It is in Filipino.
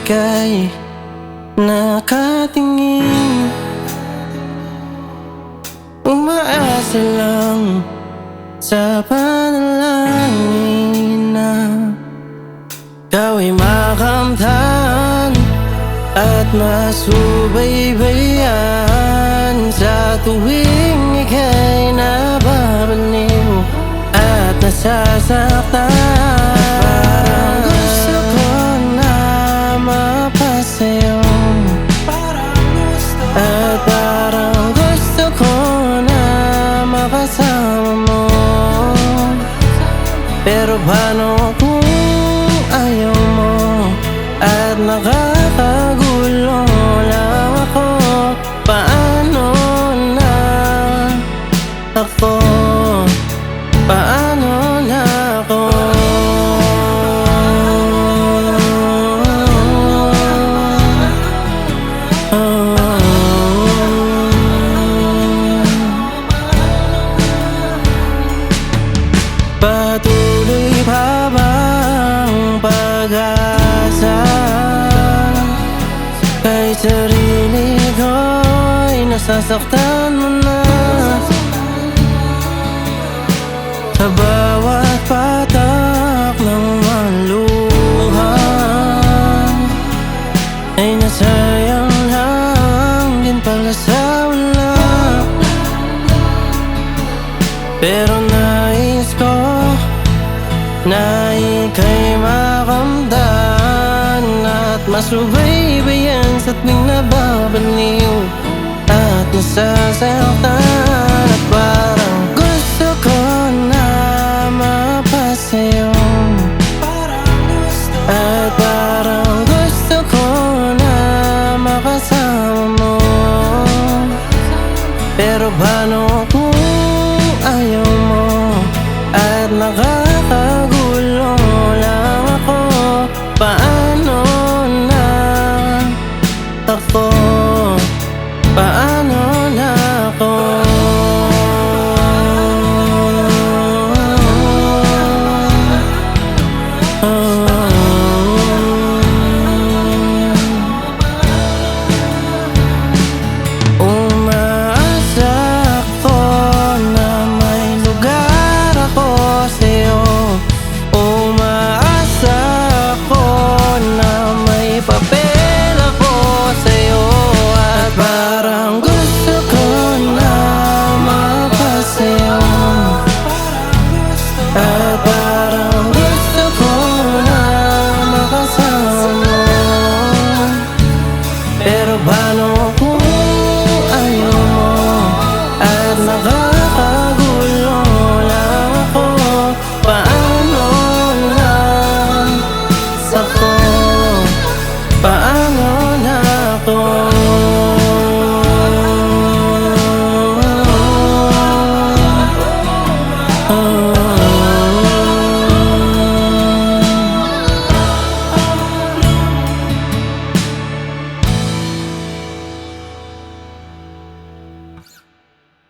ika'y nakatingin, umaasa lang sa panalangin na ikaw ay makamtan at masubaybayan sa tuwing ika'y nababaliw at nasasaktan. Parang gusto ko na mapasayo, at parang gusto ko na makasama mo. Pero paano kung ayaw mo at nakakagulo lang ako? Paano na ako? Paano na ako? Patuloy pa bang pag-asa? Kahit sarili ko'y nasasaktan mo na. Sa bawat patak ng luha ay nasayang lang din pala sa wala. Pero nais ko na ika'y makamdan at masubaybayan sa tuwing nababaliw at nasasaktan. At parang gusto ko na mapasayo, at parang gusto ko na makasama mo. Pero paano kung ayaw mo at nakakagulo lang ako? Paano na ako?